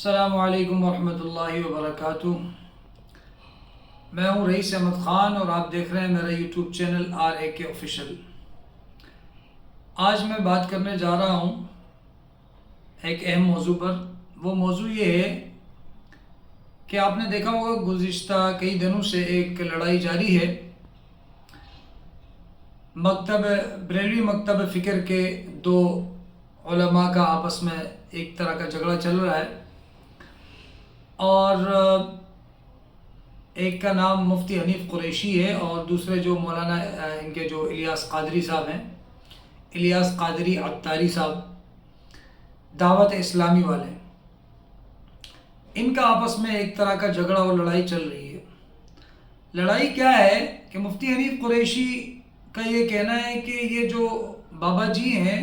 السلام علیکم ورحمۃ اللہ وبرکاتہ۔ میں ہوں رئیس احمد خان اور آپ دیکھ رہے ہیں میرا یوٹیوب چینل RAK آفیشیل۔ آج میں بات کرنے جا رہا ہوں ایک اہم موضوع پر۔ وہ موضوع یہ ہے کہ آپ نے دیکھا ہوگا گزشتہ کئی دنوں سے ایک لڑائی جاری ہے بریلوی مکتب فکر کے دو علماء کا آپس میں ایک طرح کا جھگڑا چل رہا ہے، اور ایک کا نام مفتی حنیف قریشی ہے اور دوسرے جو مولانا ان کے جو الیاس قادری صاحب ہیں، الیاس قادری عطاری صاحب، دعوت اسلامی والے، ان کا آپس میں ایک طرح کا جھگڑا اور لڑائی چل رہی ہے۔ لڑائی کیا ہے کہ مفتی حنیف قریشی کا یہ کہنا ہے کہ یہ جو بابا جی ہیں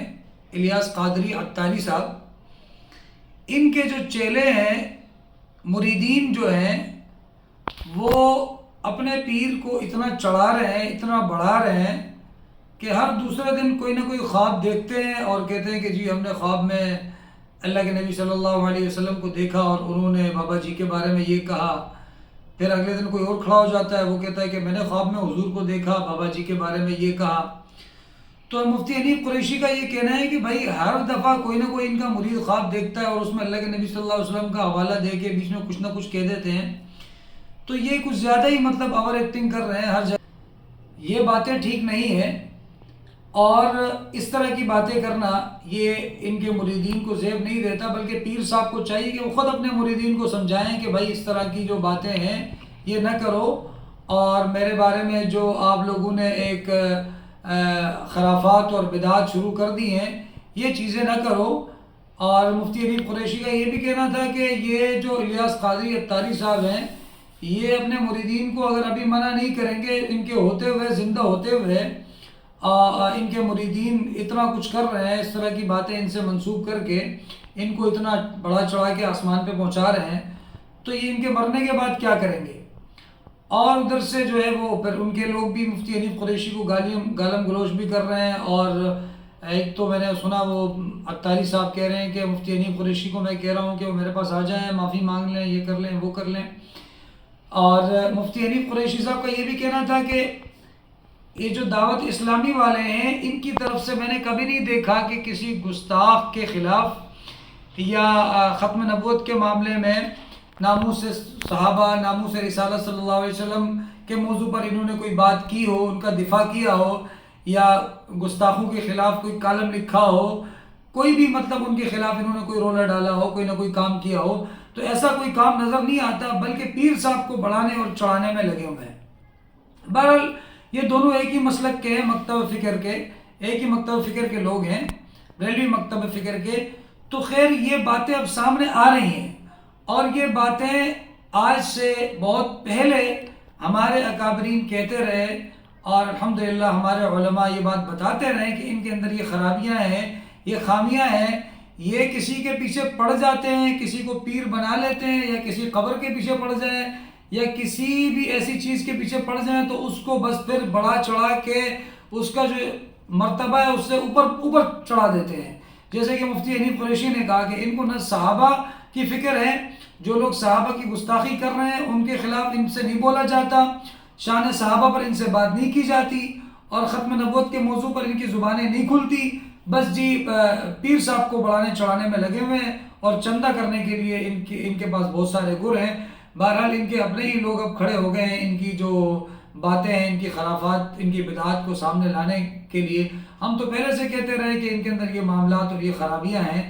الیاس قادری عطاری صاحب، ان کے جو چیلے ہیں، مریدین جو ہیں، وہ اپنے پیر کو اتنا چڑھا رہے ہیں، اتنا بڑھا رہے ہیں کہ ہر دوسرے دن کوئی نہ کوئی خواب دیکھتے ہیں اور کہتے ہیں کہ جی ہم نے خواب میں اللہ کے نبی صلی اللہ علیہ وسلم کو دیکھا اور انہوں نے بابا جی کے بارے میں یہ کہا۔ پھر اگلے دن کوئی اور کھڑا ہو جاتا ہے، وہ کہتا ہے کہ میں نے خواب میں حضور کو دیکھا، بابا جی کے بارے میں یہ کہا۔ تو مفتی حنیف قریشی کا یہ کہنا ہے کہ بھائی ہر دفعہ کوئی نہ کوئی ان کا مرید خواب دیکھتا ہے اور اس میں اللہ کے نبی صلی اللہ علیہ وسلم کا حوالہ دے کے بیچ میں کچھ نہ کچھ کہہ دیتے ہیں، تو یہ کچھ زیادہ ہی اوور ایکٹنگ کر رہے ہیں ہر جگہ۔ یہ باتیں ٹھیک نہیں ہیں، اور اس طرح کی باتیں کرنا یہ ان کے مریدین کو زیب نہیں دیتا، بلکہ پیر صاحب کو چاہیے کہ وہ خود اپنے مریدین کو سمجھائیں کہ بھائی اس طرح کی جو باتیں ہیں یہ نہ کرو، اور میرے بارے میں جو آپ لوگوں نے ایک خرافات اور بدعات شروع کر دی ہیں یہ چیزیں نہ کرو۔ اور مفتی حنیف قریشی کا یہ بھی کہنا تھا کہ یہ جو الیاس قادری عطاری صاحب ہیں، یہ اپنے مریدین کو اگر ابھی منع نہیں کریں گے، ان کے ہوتے ہوئے، زندہ ہوتے ہوئے ان کے مریدین اتنا کچھ کر رہے ہیں، اس طرح کی باتیں ان سے منسوب کر کے ان کو اتنا بڑا چڑھا کے آسمان پہ پہنچا رہے ہیں، تو یہ ان کے مرنے کے بعد کیا کریں گے؟ اور ادھر سے جو ہے وہ پھر ان کے لوگ بھی مفتی حنیف قریشی کو گالم گلوچ بھی کر رہے ہیں۔ اور ایک تو میں نے سنا وہ عطاری صاحب کہہ رہے ہیں کہ مفتی حنیف قریشی کو میں کہہ رہا ہوں کہ وہ میرے پاس آ جائیں، معافی مانگ لیں، یہ کر لیں، وہ کر لیں۔ اور مفتی حنیف قریشی صاحب کا یہ بھی کہنا تھا کہ یہ جو دعوت اسلامی والے ہیں، ان کی طرف سے میں نے کبھی نہیں دیکھا کہ کسی گستاخ کے خلاف یا ختم نبوت کے معاملے میں ناموس صحابہ، ناموس رسالت صلی اللہ علیہ وسلم کے موضوع پر انہوں نے کوئی بات کی ہو، ان کا دفاع کیا ہو، یا گستاخوں کے خلاف کوئی کالم لکھا ہو، کوئی بھی ان کے خلاف انہوں نے کوئی رولر ڈالا ہو، کوئی نہ کوئی کام کیا ہو، تو ایسا کوئی کام نظر نہیں آتا، بلکہ پیر صاحب کو بڑھانے اور چڑھانے میں لگے ہوئے ہیں۔ بہرحال یہ دونوں ایک ہی مسلک کے ہیں، مکتب فکر کے، ایک ہی مکتب فکر کے لوگ ہیں، بریلوی مکتب فکر کے۔ تو خیر یہ باتیں اب سامنے آ رہی ہیں، اور یہ باتیں آج سے بہت پہلے ہمارے اکابرین کہتے رہے، اور الحمدللہ ہمارے علماء یہ بات بتاتے رہے کہ ان کے اندر یہ خرابیاں ہیں، یہ خامیاں ہیں، یہ کسی کے پیچھے پڑ جاتے ہیں، کسی کو پیر بنا لیتے ہیں، یا کسی قبر کے پیچھے پڑ جائیں، یا کسی بھی ایسی چیز کے پیچھے پڑ جائیں تو اس کو بس پھر بڑا چڑھا کے اس کا جو مرتبہ ہے اس سے اوپر چڑھا دیتے ہیں۔ جیسے کہ مفتی حنیف قریشی نے کہا کہ ان کو نہ صحابہ کی فکر ہے، جو لوگ صحابہ کی گستاخی کر رہے ہیں ان کے خلاف ان سے نہیں بولا جاتا، شان صحابہ پر ان سے بات نہیں کی جاتی، اور ختم نبوت کے موضوع پر ان کی زبانیں نہیں کھلتی، بس جی پیر صاحب کو بڑھانے چڑھانے میں لگے ہوئے ہیں، اور چندہ کرنے کے لیے ان کے پاس بہت سارے گر ہیں۔ بہرحال ان کے اپنے ہی لوگ اب کھڑے ہو گئے ہیں ان کی جو باتیں ہیں، ان کی خرافات، ان کی بدعات کو سامنے لانے کے لیے۔ ہم تو پہلے سے کہتے رہے کہ ان کے اندر یہ معاملات اور یہ خرابیاں ہیں،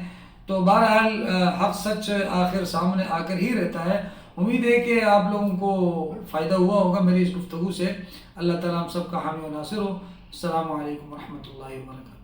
تو بہرحال حق سچ آخر سامنے آ کر ہی رہتا ہے۔ امید ہے کہ آپ لوگوں کو فائدہ ہوا ہوگا میری اس گفتگو سے۔ اللہ تعالیٰ ہم سب کا حامی و ناصر ہو۔ السلام علیکم ورحمۃ اللہ وبرکاتہ۔